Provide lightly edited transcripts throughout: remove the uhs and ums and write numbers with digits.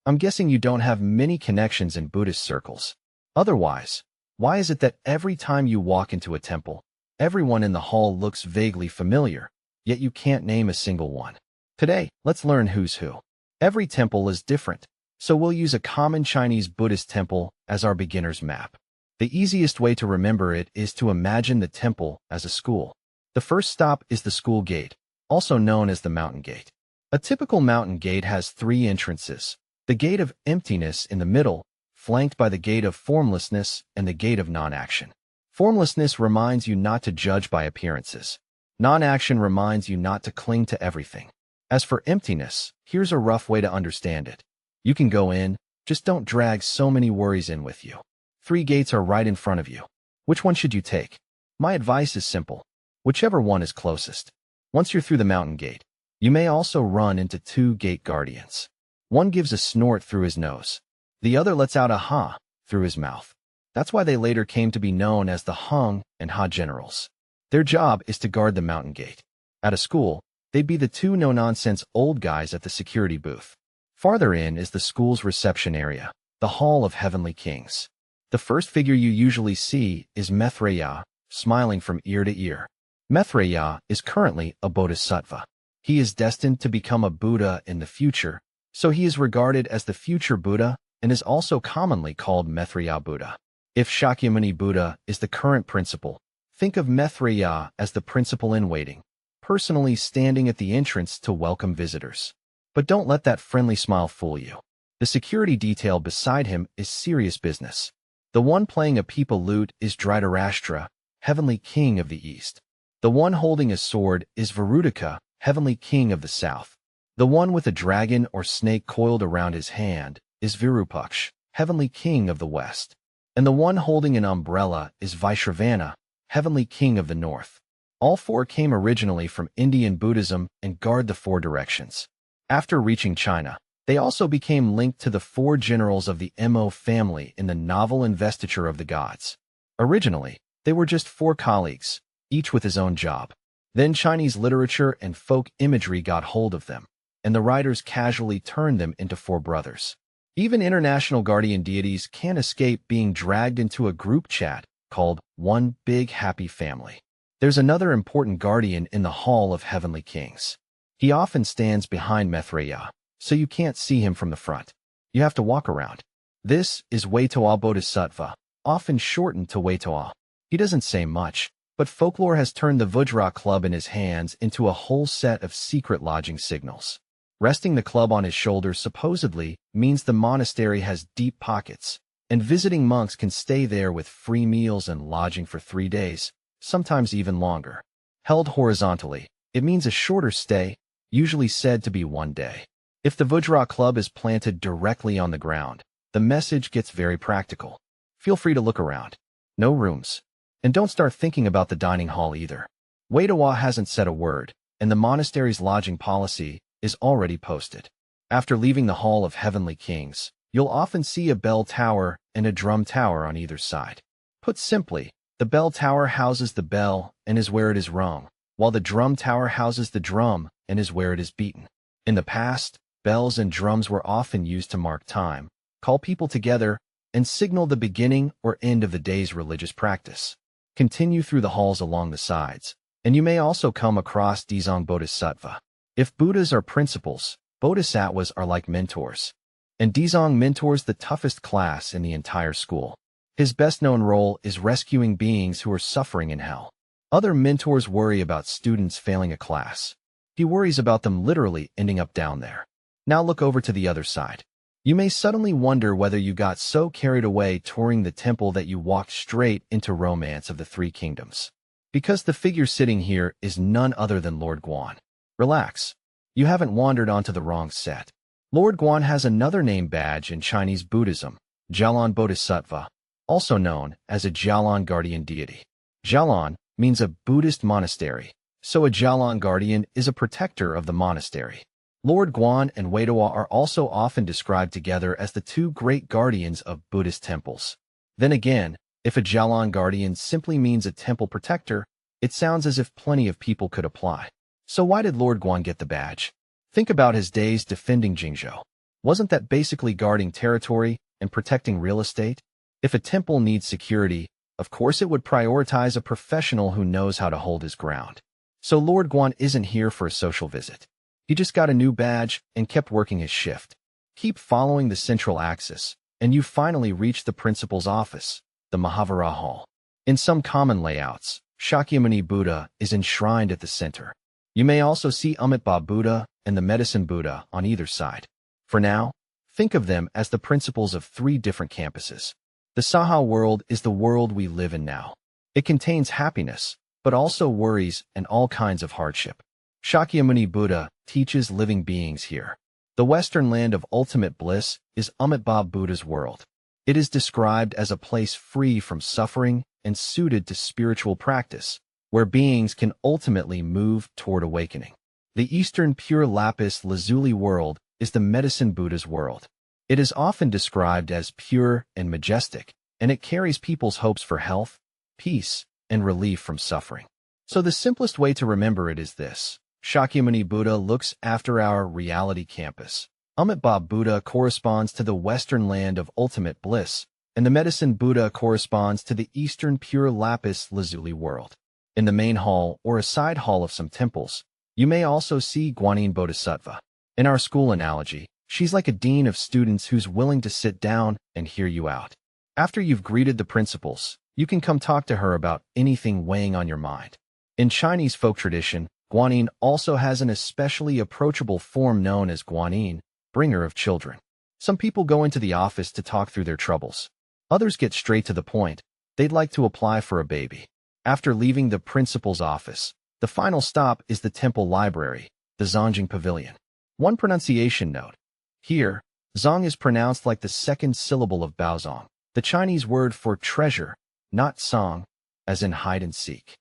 I'm guessing you don't have many connections in Buddhist circles. Otherwise, why is it that every time you walk into a temple, everyone in the hall looks vaguely familiar, yet you can't name a single one? Today, let's learn who's who. Every temple is different, so we'll use a common Chinese Buddhist temple as our beginner's map. The easiest way to remember it is to imagine the temple as a school. The first stop is the school gate, also known as the mountain gate. A typical mountain gate has 3 entrances: the gate of emptiness in the middle, flanked by the gate of formlessness and the gate of non-action. Formlessness reminds you not to judge by appearances. Non-action reminds you not to cling to everything. As for emptiness, here's a rough way to understand it. You can go in, just don't drag so many worries in with you. 3 gates are right in front of you. Which one should you take? My advice is simple. Whichever one is closest. Once you're through the mountain gate, you may also run into 2 gate guardians. One gives a snort through his nose. The other lets out a ha through his mouth. That's why they later came to be known as the Hung and Ha generals. Their job is to guard the mountain gate. At a school, they'd be the 2 no-nonsense old guys at the security booth. Farther in is the school's reception area, the Hall of Heavenly Kings. The first figure you usually see is Maitreya, smiling from ear to ear. Maitreya is currently a bodhisattva. He is destined to become a Buddha in the future, so he is regarded as the future Buddha and is also commonly called Maitreya Buddha. If Shakyamuni Buddha is the current principal, think of Maitreya as the principal in waiting, personally standing at the entrance to welcome visitors. But don't let that friendly smile fool you. The security detail beside him is serious business. The one playing a pipa lute is Dhritarashtra, Heavenly King of the East. The one holding a sword is Varudaka, Heavenly King of the South. The one with a dragon or snake coiled around his hand is Virupaksh, Heavenly King of the West. And the one holding an umbrella is Vaishravana, Heavenly King of the North. All 4 came originally from Indian Buddhism and guard the 4 directions. After reaching China, they also became linked to the 4 generals of the Mo family in the novel Investiture of the Gods. Originally, they were just 4 colleagues, each with his own job. Then Chinese literature and folk imagery got hold of them, and the writers casually turned them into 4 brothers. Even international guardian deities can't escape being dragged into a group chat called One Big Happy Family. There's another important guardian in the Hall of Heavenly Kings. He often stands behind Maitreya, so you can't see him from the front. You have to walk around. This is Waitoa Bodhisattva, often shortened to Waitoa. He doesn't say much, but folklore has turned the Vajra club in his hands into a whole set of secret lodging signals. Resting the club on his shoulder supposedly means the monastery has deep pockets, and visiting monks can stay there with free meals and lodging for 3 days, sometimes even longer. Held horizontally, it means a shorter stay, usually said to be 1 day. If the Vajra club is planted directly on the ground, the message gets very practical. Feel free to look around. No rooms. And don't start thinking about the dining hall either. Waitoa hasn't said a word, and the monastery's lodging policy is already posted. After leaving the Hall of Heavenly Kings, you'll often see a bell tower and a drum tower on either side. Put simply, the bell tower houses the bell and is where it is rung, while the drum tower houses the drum and is where it is beaten. In the past, bells and drums were often used to mark time, call people together, and signal the beginning or end of the day's religious practice. Continue through the halls along the sides, and you may also come across Dzong Bodhisattva. If Buddhas are principals, Bodhisattvas are like mentors. And Dzong mentors the toughest class in the entire school. His best-known role is rescuing beings who are suffering in hell. Other mentors worry about students failing a class. He worries about them literally ending up down there. Now look over to the other side. You may suddenly wonder whether you got so carried away touring the temple that you walked straight into Romance of the 3 Kingdoms. Because the figure sitting here is none other than Lord Guan. Relax. You haven't wandered onto the wrong set. Lord Guan has another name badge in Chinese Buddhism, Jialan Bodhisattva, also known as a Jialan guardian deity. Jialan means a Buddhist monastery, so a Jialan guardian is a protector of the monastery. Lord Guan and Waitoa are also often described together as the 2 great guardians of Buddhist temples. Then again, if a Jialan guardian simply means a temple protector, it sounds as if plenty of people could apply. So why did Lord Guan get the badge? Think about his days defending Jingzhou. Wasn't that basically guarding territory and protecting real estate? If a temple needs security, of course it would prioritize a professional who knows how to hold his ground. So Lord Guan isn't here for a social visit. He just got a new badge and kept working his shift. Keep following the central axis, and you finally reach the principal's office, the Mahavira Hall. In some common layouts, Shakyamuni Buddha is enshrined at the center. You may also see Amitabha Buddha and the Medicine Buddha on either side. For now, think of them as the principals of 3 different campuses. The Saha world is the world we live in now. It contains happiness, but also worries and all kinds of hardship. Shakyamuni Buddha teaches living beings here. The Western land of ultimate bliss is Amitabha Buddha's world. It is described as a place free from suffering and suited to spiritual practice, where beings can ultimately move toward awakening. The Eastern pure lapis lazuli world is the Medicine Buddha's world. It is often described as pure and majestic, and it carries people's hopes for health, peace, and relief from suffering. So the simplest way to remember it is this. Shakyamuni Buddha looks after our reality campus. Amitabha Buddha corresponds to the Western land of ultimate bliss, and the Medicine Buddha corresponds to the Eastern pure lapis lazuli world. In the main hall or a side hall of some temples, you may also see Guanyin Bodhisattva. In our school analogy, she's like a dean of students who's willing to sit down and hear you out. After you've greeted the principals, you can come talk to her about anything weighing on your mind. In Chinese folk tradition, Guanyin also has an especially approachable form known as Guanyin, bringer of children. Some people go into the office to talk through their troubles. Others get straight to the point. They'd like to apply for a baby. After leaving the principal's office, the final stop is the temple library, the Zongjing Pavilion. One pronunciation note. Here, Zong is pronounced like the second syllable of Baozong, the Chinese word for treasure, not song, as in hide and seek.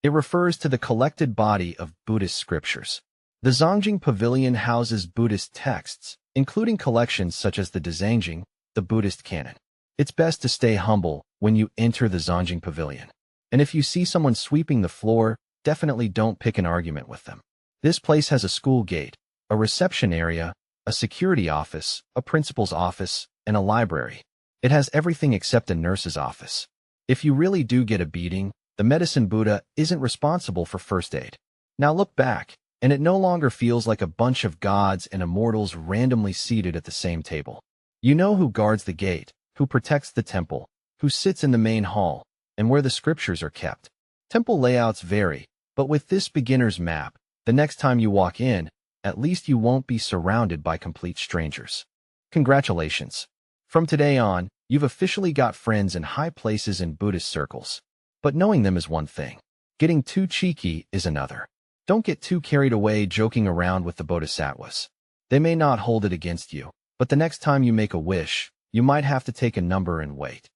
It refers to the collected body of Buddhist scriptures. The Zongjing Pavilion houses Buddhist texts, including collections such as the Dzangjing, the Buddhist canon. It's best to stay humble when you enter the Zongjing Pavilion. And if you see someone sweeping the floor, definitely don't pick an argument with them. This place has a school gate, a reception area, a security office, a principal's office, and a library. It has everything except a nurse's office. If you really do get a beating, the Medicine Buddha isn't responsible for first aid. Now look back, and it no longer feels like a bunch of gods and immortals randomly seated at the same table. You know who guards the gate, who protects the temple, who sits in the main hall, and where the scriptures are kept. Temple layouts vary, but with this beginner's map, the next time you walk in, at least you won't be surrounded by complete strangers. Congratulations! From today on, you've officially got friends in high places in Buddhist circles. But knowing them is one thing. Getting too cheeky is another. Don't get too carried away joking around with the bodhisattvas. They may not hold it against you, but the next time you make a wish, you might have to take a number and wait.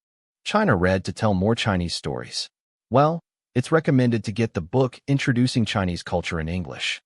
China read to tell more Chinese stories. Well, it's recommended to get the book Introducing Chinese Culture in English.